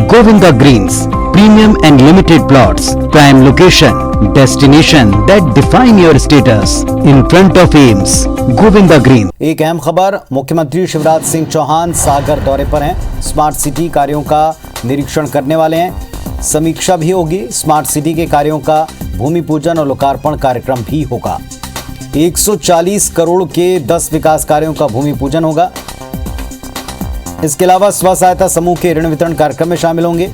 Govinda Greens, premium and limited plots, prime location, destination that define your status in front of Ames. Govinda Green. एक अहम खबर, मुख्यमंत्री शिवराज सिंह चौहान सागर दौरे पर हैं। स्मार्ट सिटी कार्यों का निरीक्षण करने वाले हैं। समीक्षा भी होगी। स्मार्ट सिटी के कार्यों का भूमि पूजन और लोकार्पण कार्यक्रम भी होगा। 140 करोड़ के 10 विकास कार्यों का भूमि पूजन होगा। इसके अलावा स्व सहायता समूह के ऋण वितरण कार्यक्रम में शामिल होंगे।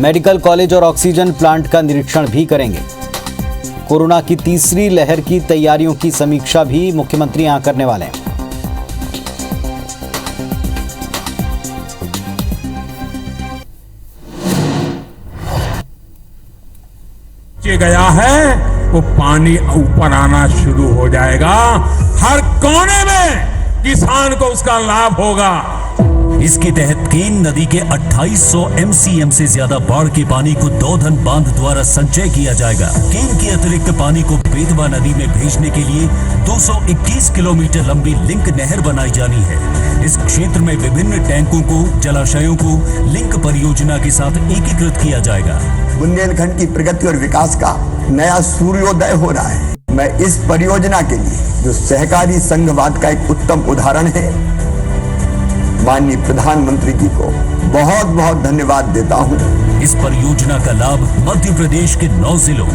मेडिकल कॉलेज और ऑक्सीजन प्लांट का निरीक्षण भी करेंगे। कोरोना की तीसरी लहर की तैयारियों की समीक्षा भी मुख्यमंत्री यहां करने वाले हैं। गया है वो पानी ऊपर आना शुरू हो जाएगा। हर कोने में किसान को उसका लाभ होगा। इसके तहत केन नदी के 2800 MCM से ज्यादा बाढ़ के पानी को दौधन बांध द्वारा संचय किया जाएगा। केन के अतिरिक्त पानी को बेतवा नदी में भेजने के लिए 221 किलोमीटर लंबी लिंक नहर बनाई जानी है। इस क्षेत्र में विभिन्न टैंकों को, जलाशयों को लिंक परियोजना के साथ एकीकृत किया जाएगा। बुंदेलखंड की प्रगति और विकास का नया सूर्योदय हो रहा है। मैं इस परियोजना के लिए, जो सहकारी संघवाद का एक उत्तम उदाहरण है, माननीय प्रधानमंत्री जी को बहुत बहुत धन्यवाद देता हूं। इस परियोजना का लाभ मध्य प्रदेश के 9 जिलों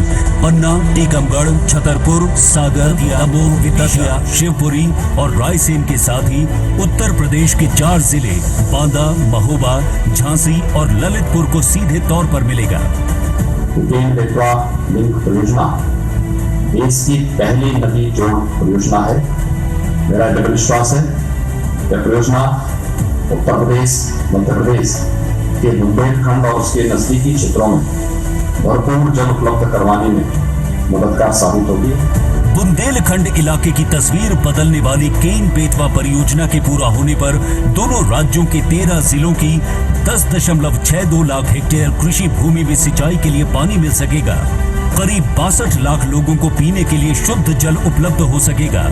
पन्ना, टीकमगढ़, छतरपुर, सागर, दमोह, विदिशा, शिवपुरी और रायसेन के साथ ही उत्तर प्रदेश के 4 जिले बांदा, महोबा, झांसी और ललितपुर को सीधे तौर पर मिलेगा। केन बेतवा लिंक परियोजना देश की पहली नदी जोड़ परियोजना है। मेरा दृढ़ विश्वास है यह परियोजना उत्तर प्रदेश, मध्य प्रदेश के बुंदेलखंड और उसके नजदीकी क्षेत्रों में भरपूर जल उपलब्ध करवाने में मददगार साबित होगी। बुंदेलखंड इलाके की तस्वीर बदलने वाली केन बेतवा परियोजना के पूरा होने पर दोनों राज्यों के 13 जिलों की 10.62 लाख हेक्टेयर कृषि भूमि में सिंचाई के लिए पानी मिल सकेगा। करीब 62 लाख लोगों को पीने के लिए शुद्ध जल उपलब्ध हो सकेगा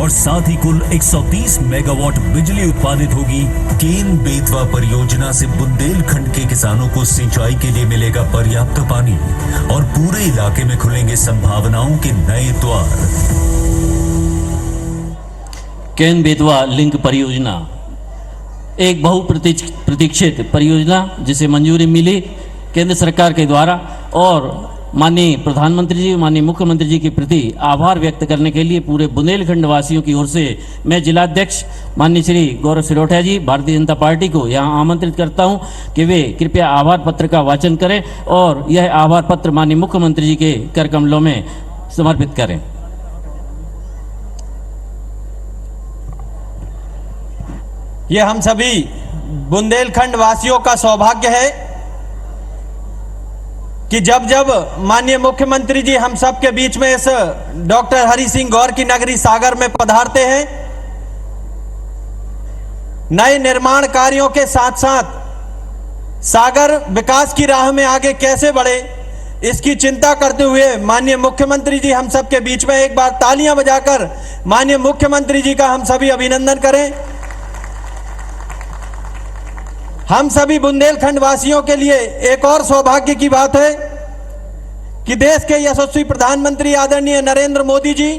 और साथ ही कुल 130 मेगावाट बिजली उत्पादित होगी। केन बेतवा परियोजना से बुंदेलखंड के किसानों को सिंचाई के लिए मिलेगा पर्याप्त पानी और पूरे इलाके में खुलेंगे संभावनाओं के नए द्वार। केन बेतवा लिंक परियोजना एक बहुप्रतीक्षित परियोजना जिसे मंजूरी मिली केंद्र सरकार के द्वारा और माननीय प्रधानमंत्री जी, माननीय मुख्यमंत्री जी के प्रति आभार व्यक्त करने के लिए पूरे बुंदेलखंड वासियों की ओर से मैं जिलाध्यक्ष माननीय श्री गौरव सिरोठिया जी भारतीय जनता पार्टी को यहां आमंत्रित करता हूं कि वे कृपया आभार पत्र का वाचन करें और यह आभार पत्र माननीय मुख्यमंत्री जी के कर कमलों में समर्पित करें। यह हम सभी बुंदेलखंड वासियों का सौभाग्य है कि जब जब माननीय मुख्यमंत्री जी हम सब के बीच में इस डॉक्टर हरि सिंह गौर की नगरी सागर में पधारते हैं, नए निर्माण कार्यों के साथ साथ सागर विकास की राह में आगे कैसे बढ़े इसकी चिंता करते हुए माननीय मुख्यमंत्री जी हम सब के बीच में एक बार तालियां बजाकर माननीय मुख्यमंत्री जी का हम सभी अभिनंदन करें। हम सभी बुंदेलखंड वासियों के लिए एक और सौभाग्य की बात है कि देश के यशस्वी प्रधानमंत्री आदरणीय नरेंद्र मोदी जी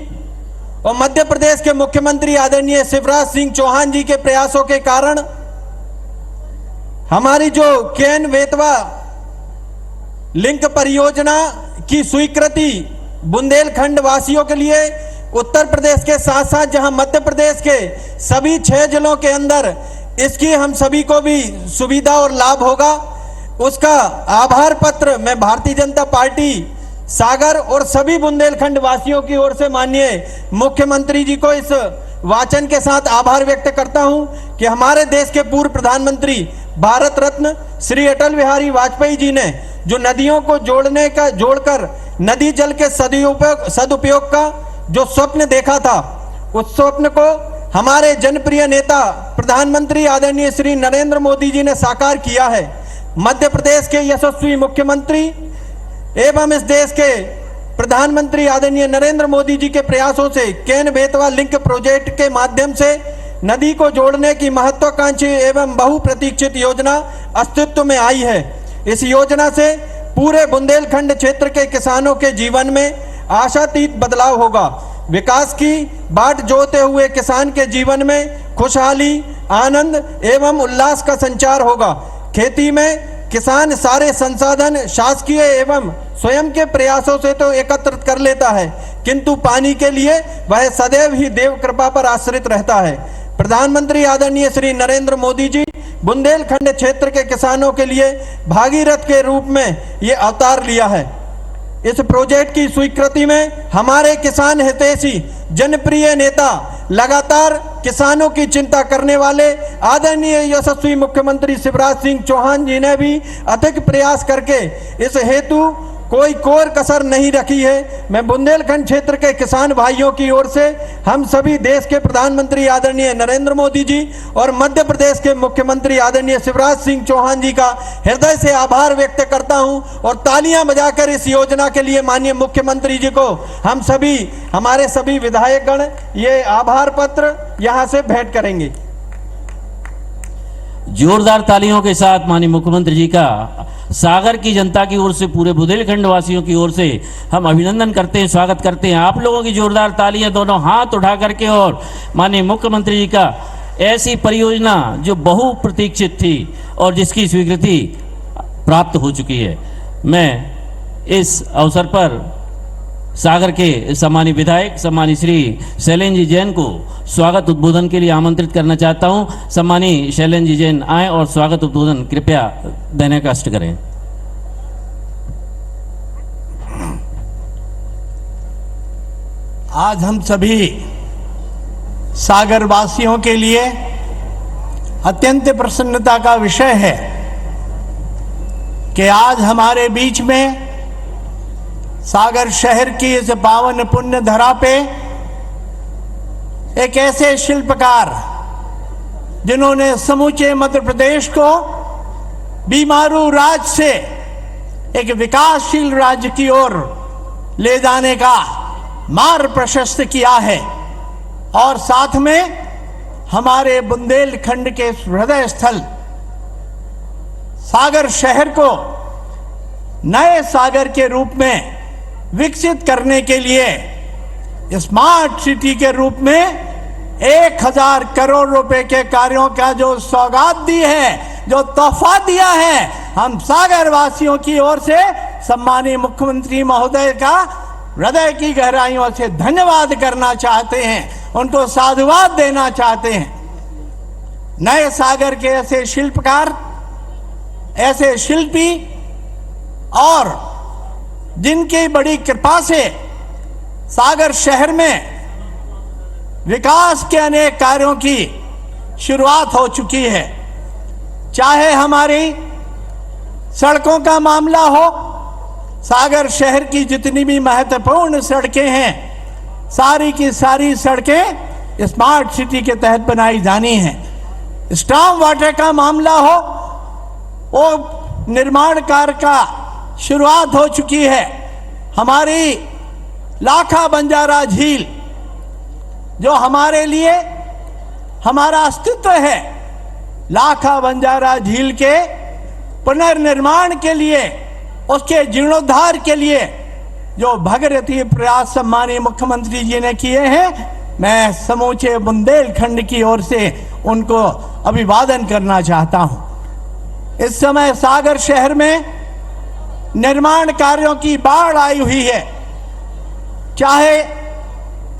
और मध्य प्रदेश के मुख्यमंत्री आदरणीय शिवराज सिंह चौहान जी के प्रयासों के कारण हमारी जो केन बेतवा लिंक परियोजना की स्वीकृति बुंदेलखंड वासियों के लिए उत्तर प्रदेश के साथ साथ जहां मध्य प्रदेश के सभी 6 जिलों के अंदर इसकी हम सभी को भी सुविधा और लाभ होगा, उसका आभार पत्र मैं भारतीय जनता पार्टी सागर और सभी बुंदेलखंड वासियों की ओर से माननीय मुख्यमंत्री जी को इस वाचन के साथ आभार व्यक्त करता हूं कि हमारे देश के पूर्व प्रधानमंत्री भारत रत्न श्री अटल बिहारी वाजपेयी जी ने जो नदियों को जोड़कर नदी जल के सदुपयोग का जो स्वप्न देखा था, उस स्वप्न को हमारे जनप्रिय नेता प्रधानमंत्री आदरणीय श्री नरेंद्र मोदी जी ने साकार किया है। मध्य प्रदेश के यशस्वी मुख्यमंत्री एवं इस देश के प्रधानमंत्री आदरणीय नरेंद्र मोदी जी के प्रयासों से केन बेतवा लिंक प्रोजेक्ट के माध्यम से नदी को जोड़ने की महत्वाकांक्षी एवं बहुप्रतीक्षित योजना अस्तित्व में आई है। इस योजना से पूरे बुंदेलखंड क्षेत्र के किसानों के जीवन में आशातीत बदलाव होगा। विकास की बाट जोते हुए किसान के जीवन में खुशहाली, आनंद एवं उल्लास का संचार होगा। खेती में किसान सारे संसाधन शासकीय एवं स्वयं के प्रयासों से तो एकत्र कर लेता है, किंतु पानी के लिए वह सदैव ही देव कृपा पर आश्रित रहता है। प्रधानमंत्री आदरणीय श्री नरेंद्र मोदी जी बुंदेलखंड क्षेत्र के किसानों के लिए भागीरथ के रूप में ये अवतार लिया है। इस प्रोजेक्ट की स्वीकृति में हमारे किसान हितैषी जनप्रिय नेता, लगातार किसानों की चिंता करने वाले आदरणीय यशस्वी मुख्यमंत्री शिवराज सिंह चौहान जी ने भी अधिक प्रयास करके इस हेतु कोई कोर कसर नहीं रखी है। मैं बुंदेलखंड क्षेत्र के किसान भाइयों की ओर से हम सभी देश के प्रधानमंत्री आदरणीय नरेंद्र मोदी जी और मध्य प्रदेश के मुख्यमंत्री आदरणीय शिवराज सिंह चौहान जी का हृदय से आभार व्यक्त करता हूं और तालियां बजाकर इस योजना के लिए माननीय मुख्यमंत्री जी को हम सभी, हमारे सभी विधायकगण ये आभार पत्र यहां से भेंट करेंगे। जोरदार तालियों के साथ माननीय मुख्यमंत्री जी का सागर की जनता की ओर से, पूरे बुंदेलखंड वासियों की ओर से हम अभिनंदन करते हैं, स्वागत करते हैं। आप लोगों की जोरदार तालियां दोनों हाथ उठा करके और माननीय मुख्यमंत्री जी का ऐसी परियोजना जो बहुप्रतीक्षित थी और जिसकी स्वीकृति प्राप्त हो चुकी है। मैं इस अवसर पर सागर के सम्मानित विधायक सम्मानित श्री शैलेंद्र जी जैन को स्वागत उद्बोधन के लिए आमंत्रित करना चाहता हूं। सम्मानित शैलेंद्र जी जैन आए और स्वागत उद्बोधन कृपया देने का कष्ट करें। आज हम सभी सागर वासियों के लिए अत्यंत प्रसन्नता का विषय है कि आज हमारे बीच में सागर शहर की इस पावन पुण्य धरा पे एक ऐसे शिल्पकार जिन्होंने समूचे मध्य प्रदेश को बीमारू राज्य से एक विकासशील राज्य की ओर ले जाने का मार्ग प्रशस्त किया है और साथ में हमारे बुंदेलखंड के हृदय स्थल सागर शहर को नए सागर के रूप में विकसित करने के लिए स्मार्ट सिटी के रूप में 1000 करोड़ रुपए के कार्यों का जो सौगात दी है, जो तोहफा दिया है, हम सागर वासियों की ओर से सम्मानीय मुख्यमंत्री महोदय का हृदय की गहराइयों से धन्यवाद करना चाहते हैं, उनको साधुवाद देना चाहते हैं। नए सागर के ऐसे शिल्पकार, ऐसे शिल्पी और जिनकी बड़ी कृपा से सागर शहर में विकास के अनेक कार्यों की शुरुआत हो चुकी है। चाहे हमारी सड़कों का मामला हो, सागर शहर की जितनी भी महत्वपूर्ण सड़कें हैं, सारी की सारी सड़कें स्मार्ट सिटी के तहत बनाई जानी हैं। स्टॉर्म वाटर का मामला हो, वो निर्माण कार्य का शुरुआत हो चुकी है। हमारी लाखा बंजारा झील जो हमारे लिए हमारा अस्तित्व है, लाखा बंजारा झील के पुनर्निर्माण के लिए, उसके जीर्णोद्धार के लिए जो भगीरथी प्रयास सम्मानीय मुख्यमंत्री जी ने किए हैं, मैं समूचे बुंदेलखंड की ओर से उनको अभिवादन करना चाहता हूं। इस समय सागर शहर में निर्माण कार्यों की बाढ़ आई हुई है। चाहे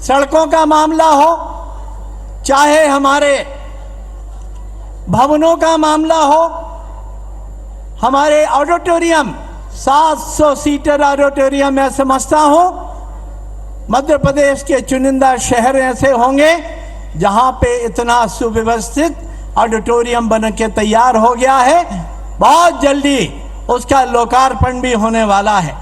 सड़कों का मामला हो, चाहे हमारे भवनों का मामला हो, हमारे ऑडिटोरियम 700 सीटर ऑडिटोरियम मैं समझता हूं मध्य प्रदेश के चुनिंदा शहर ऐसे होंगे जहां पे इतना सुव्यवस्थित ऑडिटोरियम बन के तैयार हो गया है। बहुत जल्दी उसका लोकार्पण भी होने वाला है।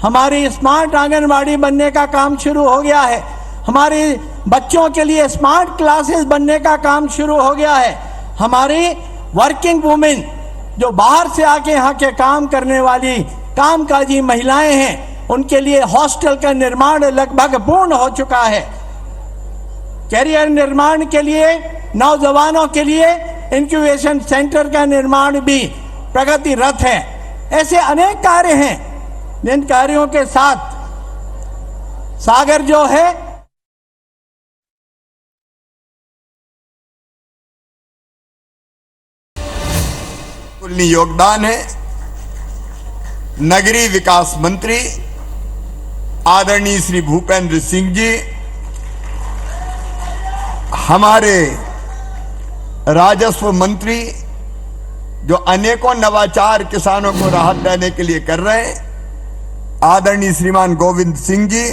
हमारी स्मार्ट आंगनबाड़ी बनने का काम शुरू हो गया है। हमारी बच्चों के लिए स्मार्ट क्लासेस बनने का काम शुरू हो गया है। हमारी वर्किंग वुमेन जो बाहर से आके यहाँ के काम करने वाली कामकाजी महिलाएं हैं, उनके लिए हॉस्टल का निर्माण लगभग पूर्ण हो चुका है। कैरियर निर्माण के लिए, नौजवानों के लिए इंक्यूबेशन सेंटर का निर्माण भी प्रगतिरत है। ऐसे अनेक कार्य हैं जिन कार्यों के साथ सागर जो है योगदान है। नगरीय विकास मंत्री आदरणीय श्री भूपेंद्र सिंह जी, हमारे राजस्व मंत्री जो अनेकों नवाचार किसानों को राहत देने के लिए कर रहे हैं, आदरणीय श्रीमान गोविंद सिंह जी,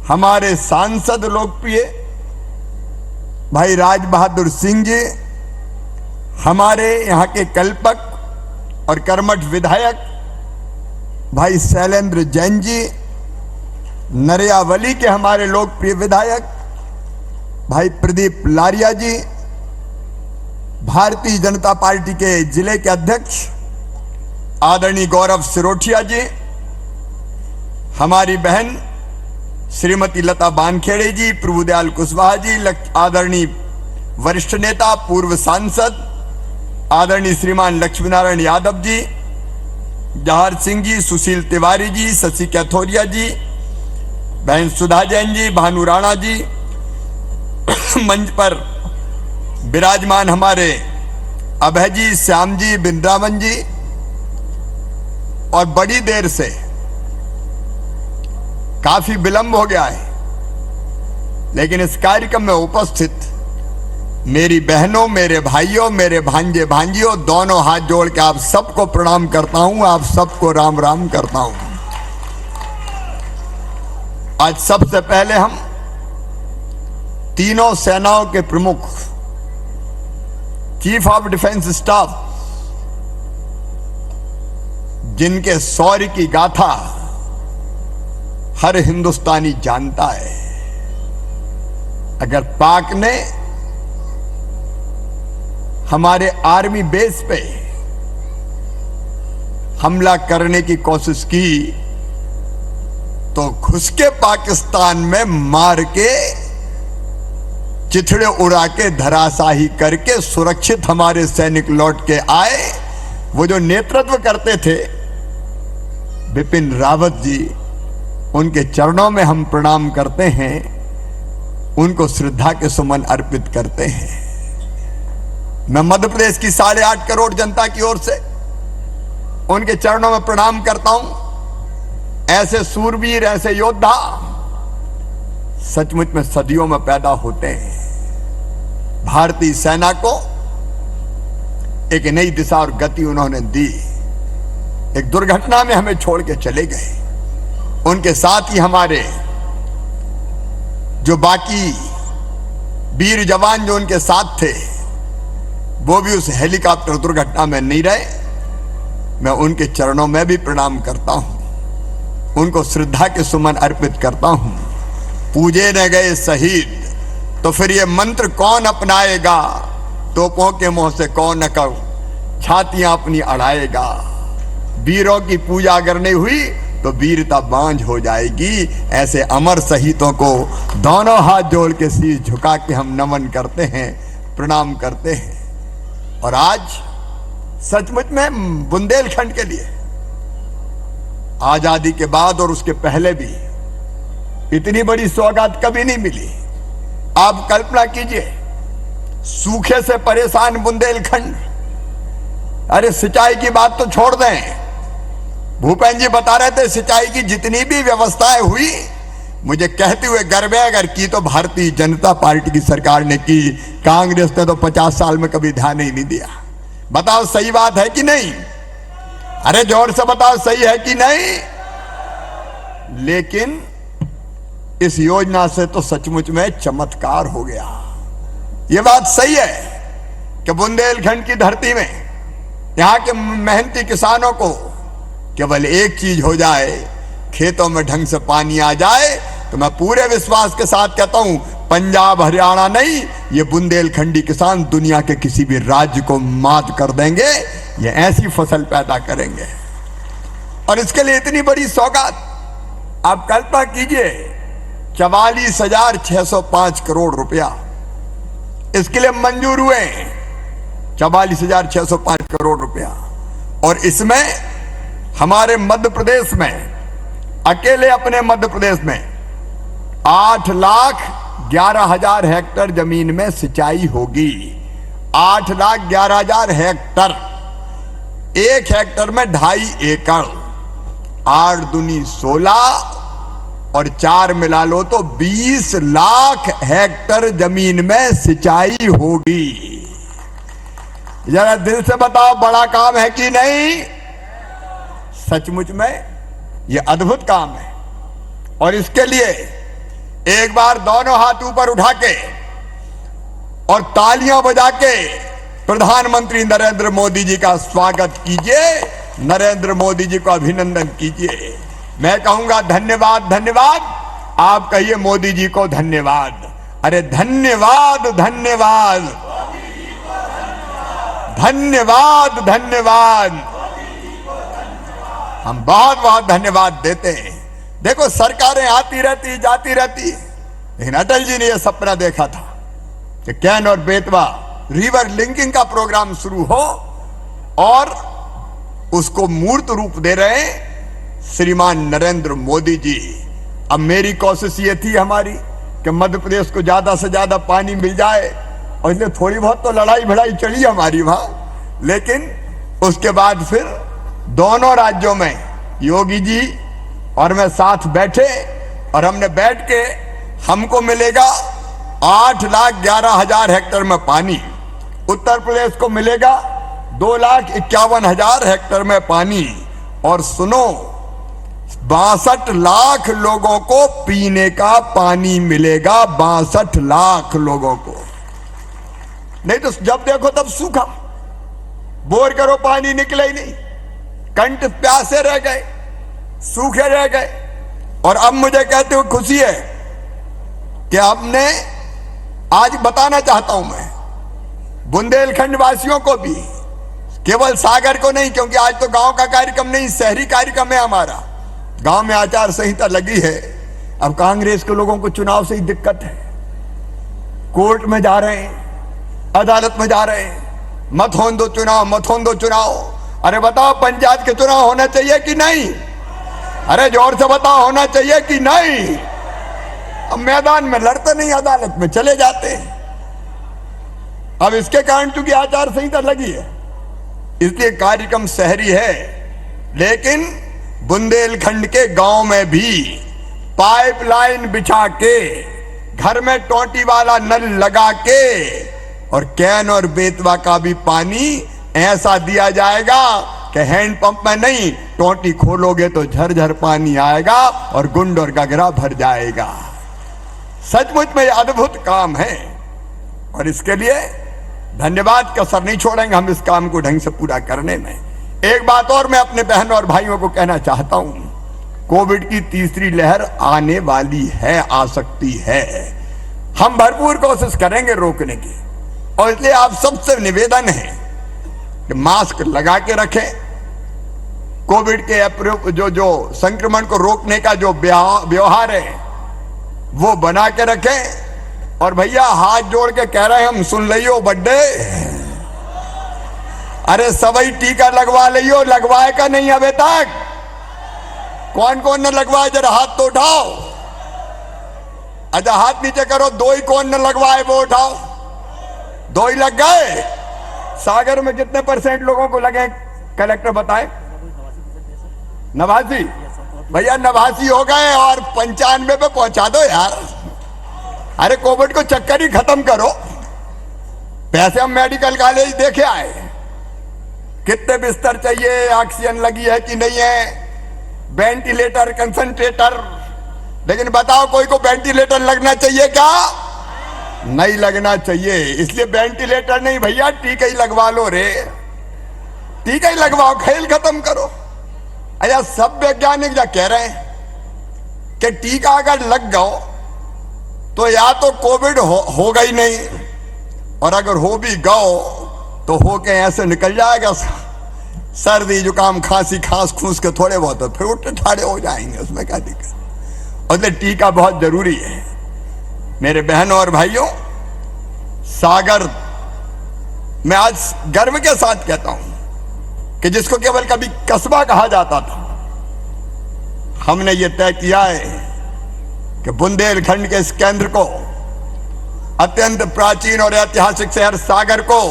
हमारे सांसद लोकप्रिय भाई राज बहादुर सिंह जी, हमारे यहाँ के कल्पक और कर्मठ विधायक भाई शैलेंद्र जैन जी, नरियावली के हमारे लोकप्रिय विधायक भाई प्रदीप लारिया जी, भारतीय जनता पार्टी के जिले के अध्यक्ष आदरणीय गौरव सिरोठिया जी, हमारी बहन श्रीमती लता बानखेड़े जी, प्रभुदयाल कुशवाहा जी, आदरणीय वरिष्ठ नेता पूर्व सांसद आदरणीय श्रीमान लक्ष्मी नारायण यादव जी, जहार सिंह जी, सुशील तिवारी जी, शशि कैथोरिया जी, बहन सुधा जैन जी, भानु राणा जी, मंच पर विराजमान हमारे अभय जी, श्याम जी, बिंद्रावन जी, और बड़ी देर से काफी विलंब हो गया है, लेकिन इस कार्यक्रम में उपस्थित मेरी बहनों, मेरे भाइयों, मेरे भांजे भांजियों, दोनों हाथ जोड़ के आप सबको प्रणाम करता हूं, आप सबको राम राम करता हूं। आज सबसे पहले हम तीनों सेनाओं के प्रमुख, चीफ ऑफ डिफेंस स्टाफ, जिनके शौर्य की गाथा हर हिंदुस्तानी जानता है। अगर पाक ने हमारे आर्मी बेस पे हमला करने की कोशिश की तो घुस के पाकिस्तान में मार के चिथड़े उड़ा के धराशाही करके सुरक्षित हमारे सैनिक लौट के आए। वो जो नेतृत्व करते थे बिपिन रावत जी, उनके चरणों में हम प्रणाम करते हैं, उनको श्रद्धा के सुमन अर्पित करते हैं। मैं मध्य प्रदेश की 8.5 करोड़ जनता की ओर से उनके चरणों में प्रणाम करता हूं। ऐसे सूरवीर, ऐसे योद्धा सचमुच में सदियों में पैदा होते हैं। भारतीय सेना को एक नई दिशा और गति उन्होंने दी। एक दुर्घटना में हमें छोड़ के चले गए। उनके साथ ही हमारे जो बाकी वीर जवान जो उनके साथ थे, वो भी उस हेलीकॉप्टर दुर्घटना में नहीं रहे। मैं उनके चरणों में भी प्रणाम करता हूं, उनको श्रद्धा के सुमन अर्पित करता हूं। पूजे न गए शहीद तो फिर ये मंत्र कौन अपनाएगा, तोपों के मुंह से कौन न छातियां अपनी अड़ाएगा। वीरों की पूजा अगर नहीं हुई तो वीरता बांझ हो जाएगी। ऐसे अमर शहीदों को दोनों हाथ जोड़ के शीश झुका के हम नमन करते हैं, प्रणाम करते हैं। और आज सचमुच में बुंदेलखंड के लिए आजादी के बाद और उसके पहले भी इतनी बड़ी सौगात कभी नहीं मिली। आप कल्पना कीजिए, सूखे से परेशान बुंदेलखंड, अरे सिंचाई की बात तो छोड़ दें, भूपेंद्र जी बता रहे थे सिंचाई की जितनी भी व्यवस्थाएं हुई, मुझे कहते हुए गर्व है अगर की तो भारतीय जनता पार्टी की सरकार ने की। कांग्रेस ने तो 50 साल में कभी ध्यान ही नहीं दिया। बताओ सही बात है कि नहीं? अरे जोर से बताओ सही है कि नहीं? लेकिन इस योजना से तो सचमुच में चमत्कार हो गया। यह बात सही है कि बुंदेलखंड की धरती में यहां के मेहनती किसानों को केवल एक चीज हो जाए, खेतों में ढंग से पानी आ जाए, तो मैं पूरे विश्वास के साथ कहता हूं पंजाब हरियाणा नहीं, ये बुंदेलखंडी किसान दुनिया के किसी भी राज्य को मात कर देंगे। ये ऐसी फसल पैदा करेंगे और इसके लिए इतनी बड़ी सौगात। आप कल्पना कीजिए 44,605 करोड़ रुपया इसके लिए मंजूर हुए हैं। 44,605 करोड़ रुपया। और इसमें हमारे मध्य प्रदेश में, अकेले अपने मध्य प्रदेश में 8,11,000 हेक्टेयर जमीन में सिंचाई होगी। 8,11,000 हेक्टेयर, एक हेक्टेयर में 2.5 एकड़, 8 दूनी 16 और 4 मिला लो तो 20 लाख हेक्टेयर जमीन में सिंचाई होगी। जरा दिल से बताओ, बड़ा काम है कि नहीं? सचमुच में यह अद्भुत काम है। और इसके लिए एक बार दोनों हाथ ऊपर उठा के और तालियां बजा के प्रधानमंत्री नरेंद्र मोदी जी का स्वागत कीजिए, नरेंद्र मोदी जी को अभिनंदन कीजिए। मैं कहूंगा धन्यवाद धन्यवाद, आप कहिए मोदी जी को धन्यवाद। अरे धन्यवाद धन्यवाद धन्यवाद धन्यवाद, हम बहुत बहुत धन्यवाद देते हैं। देखो सरकारें आती रहती जाती रहती, लेकिन अटल जी ने यह सपना देखा था कि कैन और बेतवा रिवर लिंकिंग का प्रोग्राम शुरू हो, और उसको मूर्त रूप दे रहे हैं श्रीमान नरेंद्र मोदी जी। अब मेरी कोशिश ये थी हमारी कि मध्य प्रदेश को ज्यादा से ज्यादा पानी मिल जाए, और इसलिए थोड़ी बहुत तो लड़ाई भिड़ाई चली हमारी वहां, लेकिन उसके बाद फिर दोनों राज्यों में योगी जी और मैं साथ बैठे, और हमने बैठ के हमको मिलेगा 8,11,000 हेक्टेयर में पानी, उत्तर प्रदेश को मिलेगा 2,51,000 हेक्टेयर में पानी, और सुनो 62 लाख लोगों को पीने का पानी मिलेगा। 62 लाख लोगों को। नहीं तो जब देखो तब सूखा, बोर करो पानी निकले ही नहीं, कंठ प्यासे रह गए, सूखे रह गए। और अब मुझे कहते हुए खुशी है कि हमने आज बताना चाहता हूं मैं बुंदेलखंड वासियों को भी, केवल सागर को नहीं, क्योंकि आज तो गांव का कार्यक्रम नहीं, शहरी कार्यक्रम है हमारा। गांव में आचार संहिता लगी है। अब कांग्रेस के लोगों को चुनाव से ही दिक्कत है, कोर्ट में जा रहे हैं, अदालत में जा रहे हैं, मत होने दो चुनाव, मत होने दो चुनाव। अरे बताओ पंचायत के चुनाव होना चाहिए कि नहीं? अरे जोर से बताओ, होना चाहिए कि नहीं? अब मैदान में लड़ते नहीं, अदालत में चले जाते हैं। अब इसके कारण चूंकि आचार संहिता लगी है, इसलिए कार्यक्रम शहरी है, लेकिन बुंदेलखंड के गांव में भी पाइपलाइन बिछा के, घर में टोटी वाला नल लगा के, और कैन और बेतवा का भी पानी ऐसा दिया जाएगा कि हैंडपंप में नहीं, टोटी खोलोगे तो झरझर पानी आएगा और गुंड और गगरा भर जाएगा। सचमुच में यह अद्भुत काम है, और इसके लिए धन्यवाद का सर नहीं छोड़ेंगे हम इस काम को ढंग से पूरा करने में। एक बात और मैं अपने बहन और भाइयों को कहना चाहता हूं, कोविड की तीसरी लहर आने वाली है, आ सकती है। हम भरपूर कोशिश करेंगे रोकने की, और इसलिए आप सबसे निवेदन है कि मास्क लगा के रखें, कोविड के जो संक्रमण को रोकने का जो व्यवहार है वो बना के रखें। और भैया हाथ जोड़ के कह रहे हैं हम, सुन लियो बड्डे, अरे सभी टीका लगवा लियो, लगवाए का नहीं अबे तक? कौन कौन ने लगवाए जरा हाथ तो उठाओ। अच्छा हाथ नीचे करो, 2 ही कौन ने लगवाए वो उठाओ। 2 ही लग गए। सागर में कितने % लोगों को लगे कलेक्टर बताए? 89। भैया 89 हो गए, और 95 पे पहुंचा दो यार। अरे कोविड को चक्कर ही खत्म करो। पैसे हम मेडिकल कॉलेज देखे आए, कितने बिस्तर चाहिए, ऑक्सीजन लगी है कि नहीं है, वेंटिलेटर, कंसंट्रेटर, लेकिन बताओ कोई को वेंटिलेटर लगना चाहिए क्या? नहीं लगना चाहिए। इसलिए वेंटिलेटर नहीं भैया, टीका ही लगवा लो रे, टीका ही लगवाओ, खेल खत्म करो। अच्छा सब वैज्ञानिक क्या कह रहे हैं कि टीका अगर लग गओ तो या तो कोविड होगा ही नहीं, और अगर हो भी गओ तो हो के ऐसे निकल जाएगा, सर्दी जुकाम खांसी खांस खूंस के थोड़े बहुत, फिर उठे ठाड़े हो जाएंगे, उसमें क्या दिक्कत। उसने टीका बहुत जरूरी है। मेरे बहनों और भाइयों, सागर मैं आज गर्व के साथ कहता हूं कि जिसको केवल कभी कस्बा कहा जाता था, हमने ये तय किया है कि बुंदेलखंड के इस केंद्र को, अत्यंत प्राचीन और ऐतिहासिक शहर सागर को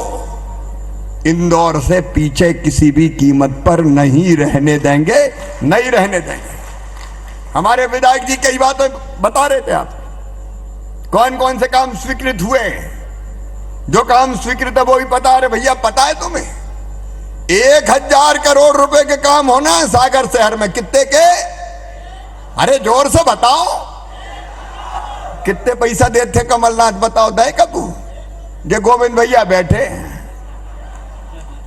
इंदौर से पीछे किसी भी कीमत पर नहीं रहने देंगे, नहीं रहने देंगे। हमारे विधायक जी कई बातें बता रहे थे, आप कौन कौन से काम स्वीकृत हुए। जो काम स्वीकृत है वो भी पता है। भैया पता है तुम्हें 1000 करोड़ रुपए के काम होना है सागर शहर में। कितने के? अरे जोर से बताओ, कितने पैसा देते कमलनाथ? बताओ दे कबू? जे गोविंद भैया बैठे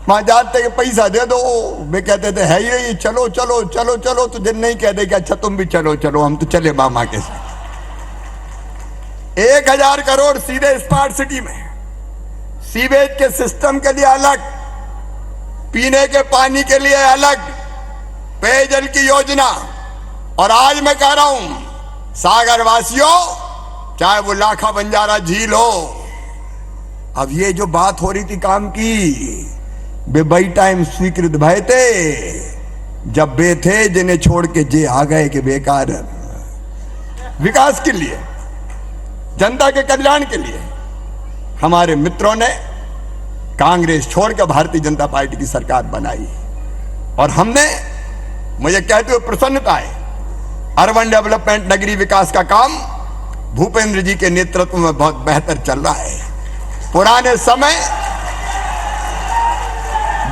वहां जाते कि पैसा दे दो, वे कहते थे है ये चलो चलो चलो चलो, तो दिन नहीं कहते कि अच्छा तुम भी चलो चलो, हम तो चले मामा के साथ। 1000 करोड़ सीधे स्मार्ट सिटी में, सीवेज के सिस्टम के लिए अलग, पीने के पानी के लिए अलग, पेयजल की योजना। और आज मैं कह रहा हूं सागर वासियों, चाहे वो लाखा बंजारा झील हो, अब ये जो बात हो रही थी काम की, वे बई टाइम स्वीकृत भय थे जब वे थे जिन्हें छोड़ के जे आ गए कि बेकार विकास के लिए, जनता के कल्याण के लिए हमारे मित्रों ने कांग्रेस छोड़कर भारतीय जनता पार्टी की सरकार बनाई। और हमने, मुझे कहते हुए प्रसन्नता है, अर्बन डेवलपमेंट नगरीय विकास का काम भूपेंद्र जी के नेतृत्व में बहुत बेहतर चल रहा है। पुराने समय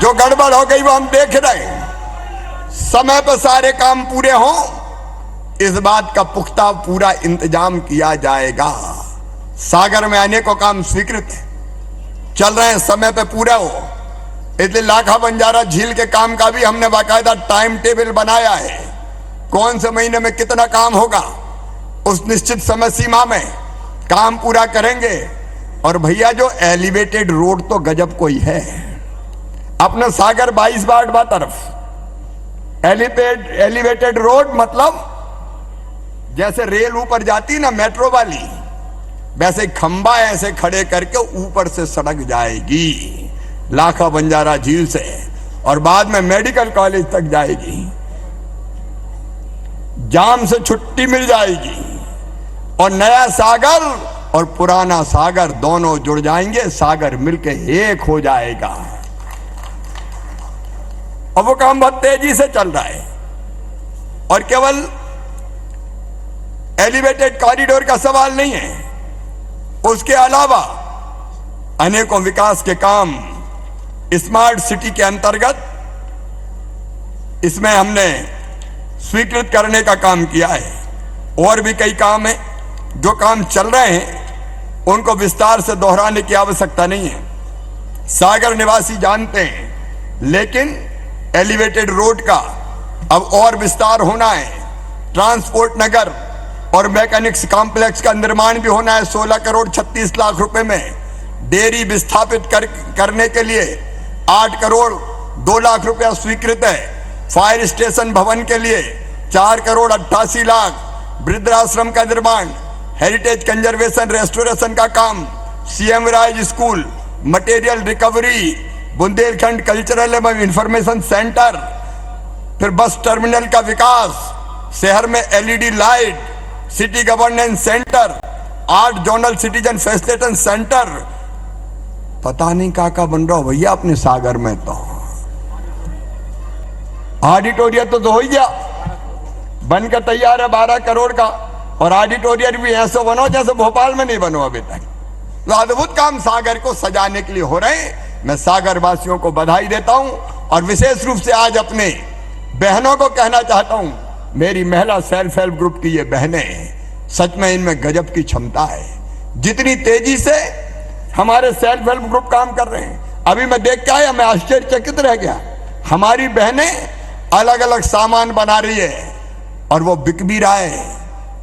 जो गड़बड़ हो गई वो हम देख रहे हैं। समय पर सारे काम पूरे हों, इस बात का पुख्ता पूरा इंतजाम किया जाएगा। सागर में अनेकों काम स्वीकृत है, चल रहे हैं, समय पे पूरा हो। इसलिए लाखा बंजारा झील के काम का भी हमने बाकायदा टाइम टेबल बनाया है। कौन से महीने में कितना काम होगा, उस निश्चित समय सीमा में काम पूरा करेंगे। और भैया जो एलिवेटेड रोड तो गजब कोई है अपना सागर 22 बाटवा तरफ। एलिवेटेड रोड मतलब जैसे रेल ऊपर जाती ना मेट्रो वाली, वैसे खंबा ऐसे खड़े करके ऊपर से सड़क जाएगी लाखा बंजारा झील से, और बाद में मेडिकल कॉलेज तक जाएगी। जाम से छुट्टी मिल जाएगी और नया सागर और पुराना सागर दोनों जुड़ जाएंगे, सागर मिलके एक हो जाएगा। अब वो काम बहुत तेजी से चल रहा है। और केवल एलिवेटेड कॉरिडोर का सवाल नहीं है, उसके अलावा अनेकों विकास के काम स्मार्ट सिटी के अंतर्गत इसमें हमने स्वीकृत करने का काम किया है। और भी कई काम हैं, जो काम चल रहे हैं उनको विस्तार से दोहराने की आवश्यकता नहीं है, सागर निवासी जानते हैं। लेकिन एलिवेटेड रोड का अब और विस्तार होना है। ट्रांसपोर्ट नगर और मैकेनिक्स कॉम्प्लेक्स का निर्माण भी होना है 16 करोड़ 36 लाख रुपए में। डेयरी विस्थापित करने के लिए 8 करोड़ 2 लाख रुपया स्वीकृत है। फायर स्टेशन भवन के लिए 4 करोड़ 88 लाख। वृद्धाश्रम का निर्माण, हेरिटेज कंजर्वेशन रेस्टोरेशन का काम, CM Raj school, material recovery, Bundelkhand cultural एवं इंफॉर्मेशन सेंटर, फिर बस टर्मिनल का विकास, शहर में LED light, city governance centre, 8 zonal citizen facilitation centre. पता नहीं का बन रहा हो भैया अपने सागर में। तो ऑडिटोरियम तो हो ही गया, बनकर तैयार है 12 करोड़ का। और ऑडिटोरियम भी ऐसे बनो जैसे भोपाल में नहीं बनो अभी तक। तो अद्भुत काम सागर को सजाने के लिए हो रहे हैं। मैं सागर वासियों को बधाई देता हूं और विशेष रूप से आज अपने बहनों को कहना चाहता हूं, मेरी महिला सेल्फ हेल्प ग्रुप की ये बहनें, सच में इनमें गजब की क्षमता है। जितनी तेजी से हमारे सेल्फ हेल्प ग्रुप काम कर रहे हैं, अभी मैं देख के आया, मैं आश्चर्यचकित रह गया। हमारी बहनें अलग अलग सामान बना रही है और वो बिक भी रहा है,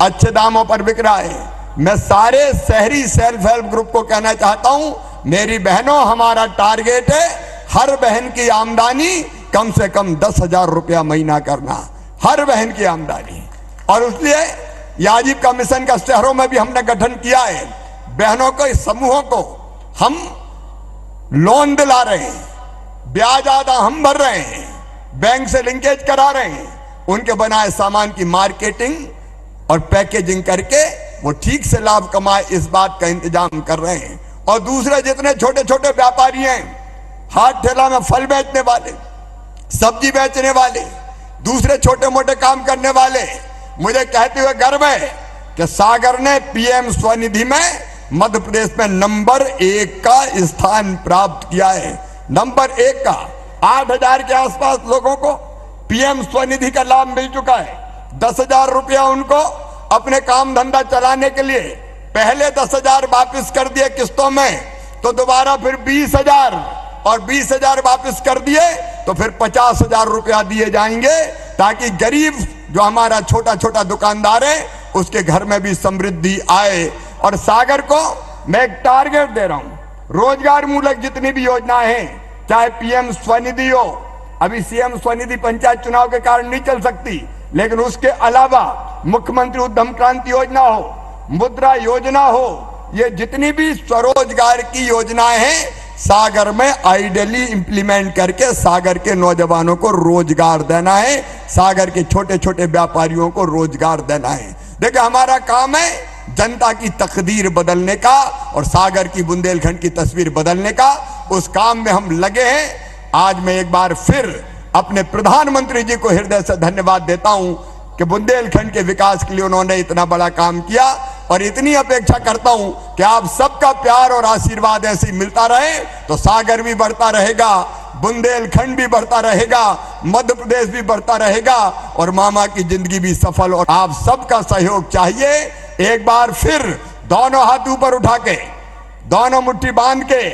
अच्छे दामों पर बिक रहा है। मैं सारे शहरी सेल्फ हेल्प ग्रुप को कहना चाहता हूं, मेरी बहनों, हमारा टारगेट है हर बहन की आमदनी कम से कम 10,000 रुपया महीना करना, हर बहन की आमदनी। और इसलिए ये आजीविका मिशन का शहरों में भी हमने गठन किया है। बहनों को, इस समूहों को हम लोन दिला रहे हैं, ब्याज आधा हम भर रहे हैं, बैंक से लिंकेज करा रहे हैं, उनके बनाए सामान की मार्केटिंग और पैकेजिंग करके वो ठीक से लाभ कमाए, इस बात का इंतजाम कर रहे हैं। और दूसरे जितने छोटे छोटे व्यापारी हैं, हाथ ठेला में फल बेचने वाले, सब्जी बेचने वाले, दूसरे छोटे मोटे काम करने वाले, मुझे कहते हुए गर्व है कि सागर ने पीएम स्वनिधि में मध्य प्रदेश में नंबर 1 का स्थान प्राप्त किया है। नंबर 1 का 8,000 के आसपास लोगों को पीएम स्वनिधि का लाभ मिल चुका है। 10,000 रुपया उनको अपने काम धंधा चलाने के लिए पहले 10,000 वापिस कर दिए किस्तों में, तो दोबारा फिर 20,000 और 20,000 वापिस कर दिए तो फिर 50,000 रुपया दिए जाएंगे, ताकि गरीब जो हमारा छोटा छोटा दुकानदार है उसके घर में भी समृद्धि आए। और सागर को मैं एक टारगेट दे रहा हूं, रोजगार मूलक जितनी भी योजनाएं हैं, चाहे पीएम स्वनिधि हो, अभी सीएम स्वनिधि पंचायत चुनाव के कारण नहीं चल सकती, लेकिन उसके अलावा मुख्यमंत्री उद्यम क्रांति योजना हो, मुद्रा योजना हो, ये जितनी भी स्वरोजगार की योजनाएं हैं सागर में आइडियली इंप्लीमेंट करके सागर के नौजवानों को रोजगार देना है, सागर के छोटे छोटे व्यापारियों को रोजगार देना है। देखिए, हमारा काम है जनता की तकदीर बदलने का और सागर की बुंदेलखंड की तस्वीर बदलने का। उस काम में हम लगे हैं। आज मैं एक बार फिर अपने प्रधानमंत्री जी को हृदय से धन्यवाद देता हूं कि बुंदेलखंड के विकास के लिए उन्होंने इतना बड़ा काम किया, और इतनी अपेक्षा करता हूं कि आप सबका प्यार और आशीर्वाद ऐसे ही मिलता रहे तो सागर भी बढ़ता रहेगा, बुंदेलखंड भी बढ़ता रहेगा, मध्य प्रदेश भी बढ़ता रहेगा और मामा की जिंदगी भी सफल। और आप सबका सहयोग चाहिए। एक बार फिर दोनों हाथ ऊपर उठा के, दोनों मुट्ठी बांध के,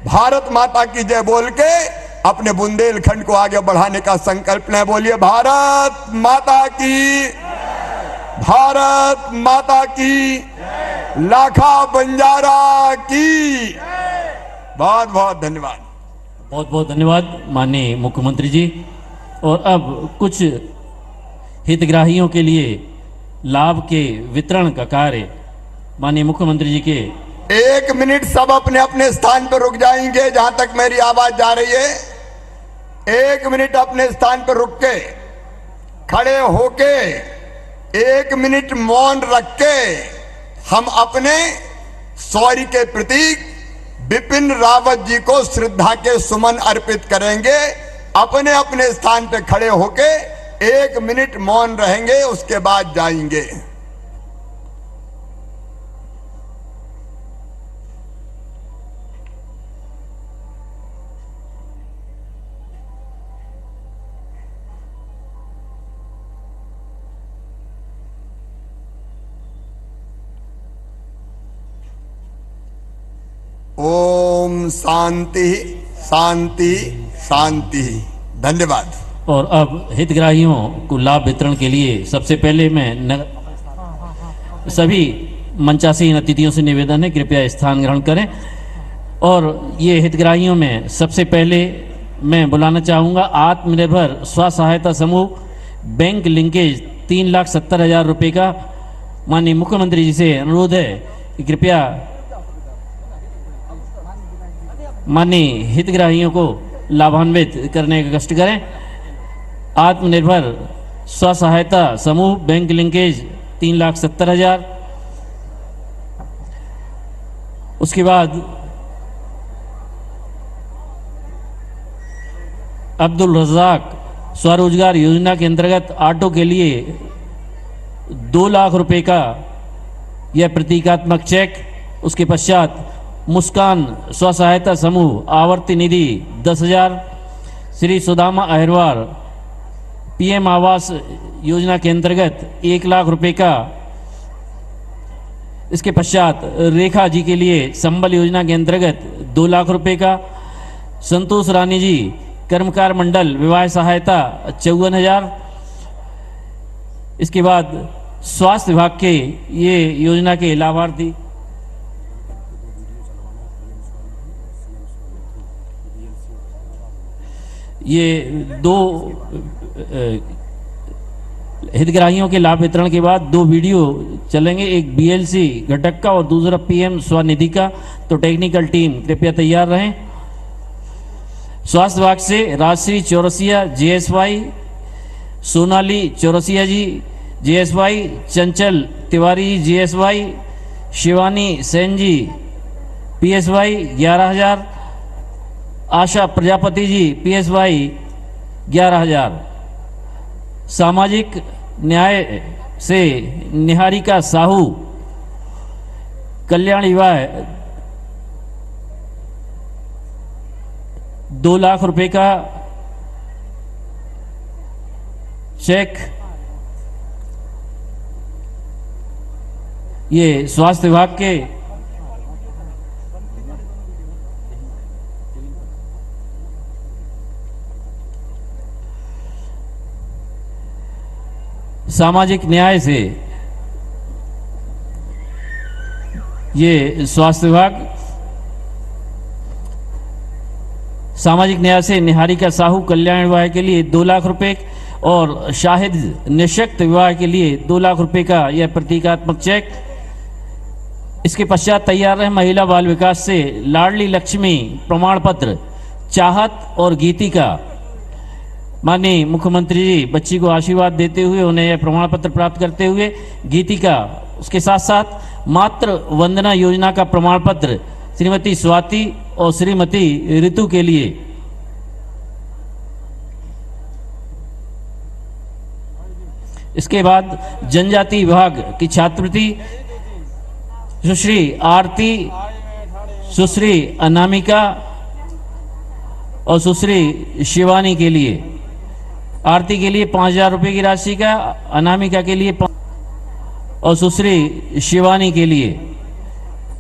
भारत माता की जय बोल के अपने बुंदेलखंड को आगे बढ़ाने का संकल्प लें। बोलिए भारत माता की, भारत माता की, लाखा बंजारा की। बहुत बहुत धन्यवाद। बहुत बहुत धन्यवाद माननीय मुख्यमंत्री जी। और अब कुछ हितग्राहियों के लिए लाभ के वितरण का कार्य माननीय मुख्यमंत्री जी के। 1 मिनट सब अपने अपने स्थान पर रुक जाएंगे जहां तक मेरी आवाज जा रही है। 1 मिनट अपने स्थान पर रुक के, खड़े होके 1 मिनट मौन रख के हम अपने शौर्य के प्रतीक बिपिन रावत जी को श्रद्धा के सुमन अर्पित करेंगे। अपने अपने स्थान पर खड़े होके 1 मिनट मौन रहेंगे, उसके बाद जाएंगे। ओम शांति शांति शांति। धन्यवाद। और अब हितग्राहियों को लाभ वितरण के लिए सबसे पहले मैं सभी मंचासीन अतिथियों से निवेदन है कृपया स्थान ग्रहण करें। और ये हितग्राहियों में सबसे पहले मैं बुलाना चाहूँगा आत्मनिर्भर स्व सहायता समूह बैंक लिंकेज 3,70,000 रुपये का। माननीय मुख्यमंत्री जी से अनुरोध है कि कृपया माननीय हितग्राहियों को लाभान्वित करने का कष्ट करें। आत्मनिर्भर स्व सहायता समूह बैंक लिंकेज 3,70,000। उसके बाद अब्दुल रज़ाक स्वरोजगार योजना के अंतर्गत ऑटो के लिए 2 लाख रुपए का यह प्रतीकात्मक चेक। उसके पश्चात मुस्कान स्व सहायता समूह आवर्ती निधि 10,000। श्री सुदामा अहिरवार पीएम आवास योजना के अंतर्गत 1 लाख रुपए का। इसके पश्चात रेखा जी के लिए संबल योजना के अंतर्गत 2 लाख रुपए का। संतोष रानी जी कर्मकार मंडल विवाह सहायता 54,000। इसके बाद स्वास्थ्य विभाग के ये योजना के लाभार्थी ये 2 हितग्राहियों के लाभ वितरण के बाद 2 वीडियो चलेंगे, एक बीएलसी घटक का और दूसरा पीएम स्वनिधि का। तो टेक्निकल टीम कृपया तैयार रहें। स्वास्थ्य विभाग से राजश्री चौरसिया जेएसवाई, सोनाली चौरसिया जी जेएसवाई, चंचल तिवारी जी जेएसवाई, शिवानी सेन जी पीएसवाई 11,000, आशा प्रजापति जी पीएसवाई 11,000। सामाजिक न्याय से निहारिका साहू कल्याण विवाह 2 लाख रुपए का चेक। ये स्वास्थ्य विभाग के सामाजिक न्याय से ये स्वास्थ्य विभाग सामाजिक न्याय से निहारिका साहू कल्याण विवाह के लिए 2 लाख रुपए और शाहिद निशक्त विवाह के लिए 2 लाख रुपए का यह प्रतीकात्मक चेक। इसके पश्चात तैयार रहे महिला बाल विकास से लाडली लक्ष्मी प्रमाण पत्र चाहत और गीतिका। माननीय मुख्यमंत्री जी बच्ची को आशीर्वाद देते हुए उन्हें यह प्रमाण पत्र प्राप्त करते हुए गीतिका, उसके साथ साथ मातृ वंदना योजना का प्रमाण पत्र श्रीमती स्वाति और श्रीमती ऋतु के लिए। इसके बाद जनजाति विभाग की छात्रवृत्ति सुश्री आरती, सुश्री अनामिका और सुश्री शिवानी के लिए। आरती के लिए 5,000 रुपये की राशि का, अनामिका के लिए और सुश्री शिवानी के लिए।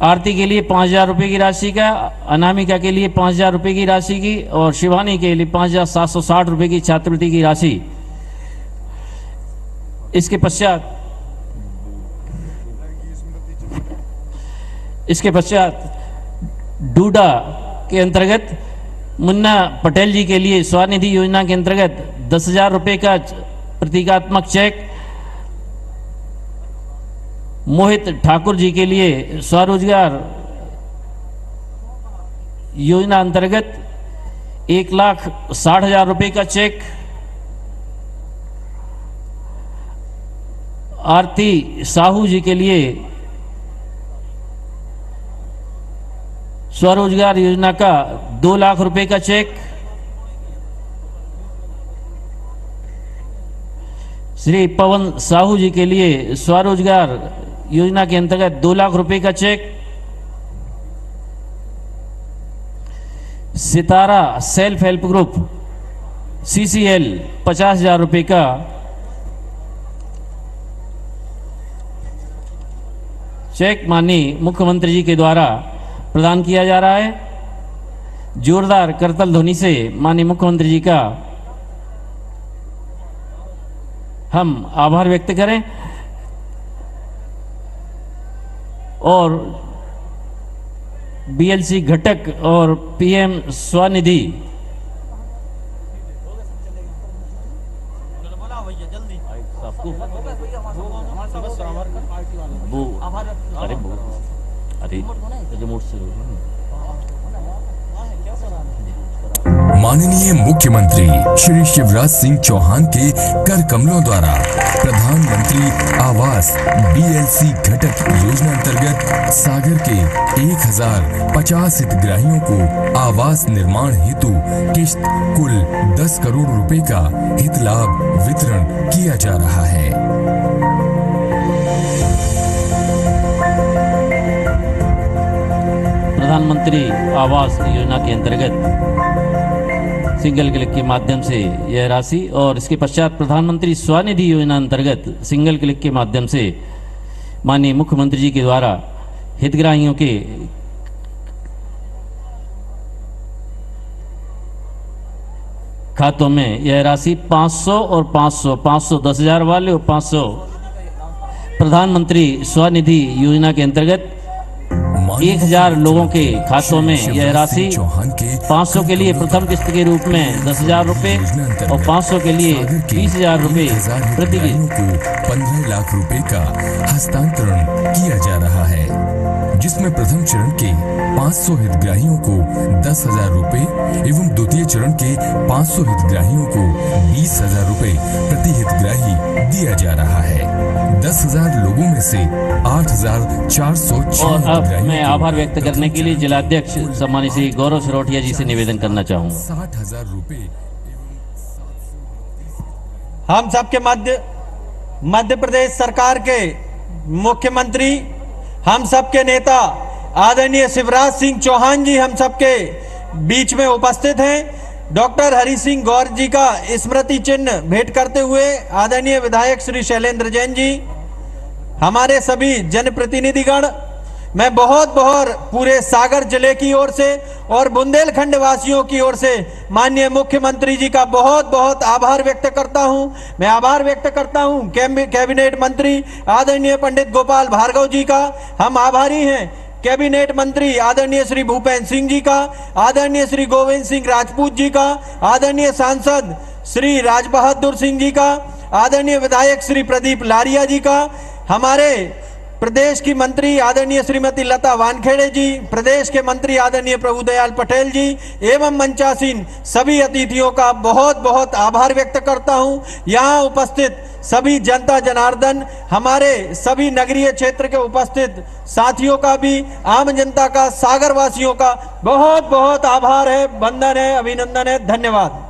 आरती के लिए 5,000 रुपये की राशि का, अनामिका के लिए 5,000 रुपये की राशि की और शिवानी के लिए 5,760 रुपये की छात्रवृत्ति की राशि। इसके पश्चात डूडा के अंतर्गत मुन्ना पटेल जी के लिए स्वनिधि योजना के अंतर्गत 10,000 रुपये का प्रतीकात्मक चेक। मोहित ठाकुर जी के लिए स्वरोजगार योजना अंतर्गत 1,60,000 रुपये का चेक। आरती साहू जी के लिए स्वरोजगार योजना का 2 लाख रुपए का चेक। श्री पवन साहू जी के लिए स्वरोजगार योजना के अंतर्गत 2 लाख रुपए का चेक। सितारा सेल्फ हेल्प ग्रुप CCL 50,000 रुपए का चेक माननीय मुख्यमंत्री जी के द्वारा प्रदान किया जा रहा है। जोरदार करतल ध्वनि से माननीय मुख्यमंत्री जी का हम आभार व्यक्त करें और BLC घटक और PM स्वनिधि माननीय मुख्यमंत्री श्री शिवराज सिंह चौहान के कर कमलों द्वारा प्रधानमंत्री आवास BLC घटक योजना अंतर्गत सागर के 1,050 हितग्राहियों को आवास निर्माण हेतु किश्त कुल 10 करोड़ रुपए का हित लाभ वितरण किया जा रहा है। प्रधानमंत्री आवास योजना के अंतर्गत सिंगल क्लिक के माध्यम से यह राशि और इसके पश्चात प्रधानमंत्री स्वनिधि योजना अंतर्गत सिंगल क्लिक के माध्यम से माननीय मुख्यमंत्री जी के द्वारा हितग्राहियों के खातों में यह राशि 500 और 500 10,000 वाले और 500 प्रधानमंत्री स्वनिधि योजना के अंतर्गत माननीय 1000 लोगों के खातों में श्री यह शिवराज राशि सिंह चौहान के 500 के लिए प्रथम किस्त के रूप में 10,000 रुपए और 500 के लिए 20,000 रुपए प्रति किस्त को 15 लाख रुपए का हस्तांतरण किया जा रहा है, जिसमें प्रथम चरण के 500 हितग्राहियों को 10,000 रुपए एवं द्वितीय चरण के 500 हितग्राहियों को 20,000 रुपए प्रति हितग्राही दिया जा रहा है। 10,000 लोगों में से 8,406 और अब मैं हितग्राहियों आभार को व्यक्त करने के लिए जिलाध्यक्ष सम्मानित श्री गौरव सरोठिया जी से निवेदन करना चाहूंगा। 60,000 रुपए हम सबके मध्य प्रदेश सरकार के मुख्यमंत्री, हम सबके नेता आदरणीय शिवराज सिंह चौहान जी हम सबके बीच में उपस्थित हैं। डॉक्टर हरि सिंह गौर जी का स्मृति चिन्ह भेंट करते हुए आदरणीय विधायक श्री शैलेंद्र जैन जी, हमारे सभी जनप्रतिनिधिगण, मैं बहुत पूरे सागर जिले की ओर से और बुंदेलखंड वासियों की ओर से माननीय मुख्यमंत्री जी का बहुत आभार व्यक्त करता हूं। मैं आभार व्यक्त करता हूं कैबिनेट मंत्री आदरणीय पंडित गोपाल भार्गव जी का, हम आभारी हैं कैबिनेट मंत्री आदरणीय श्री भूपेंद्र सिंह जी का, आदरणीय श्री गोविंद सिंह राजपूत जी का, आदरणीय सांसद श्री राज बहादुर सिंह जी का, आदरणीय विधायक श्री प्रदीप लारिया जी का, हमारे प्रदेश की मंत्री आदरणीय श्रीमती लता वानखेड़े जी, प्रदेश के मंत्री आदरणीय प्रभुदयाल पटेल जी एवं मंचासीन सभी अतिथियों का बहुत आभार व्यक्त करता हूं। यहां उपस्थित सभी जनता जनार्दन, हमारे सभी नगरीय क्षेत्र के उपस्थित साथियों का भी, आम जनता का, सागर वासियों का बहुत आभार है, वंदन है, अभिनंदन है, धन्यवाद।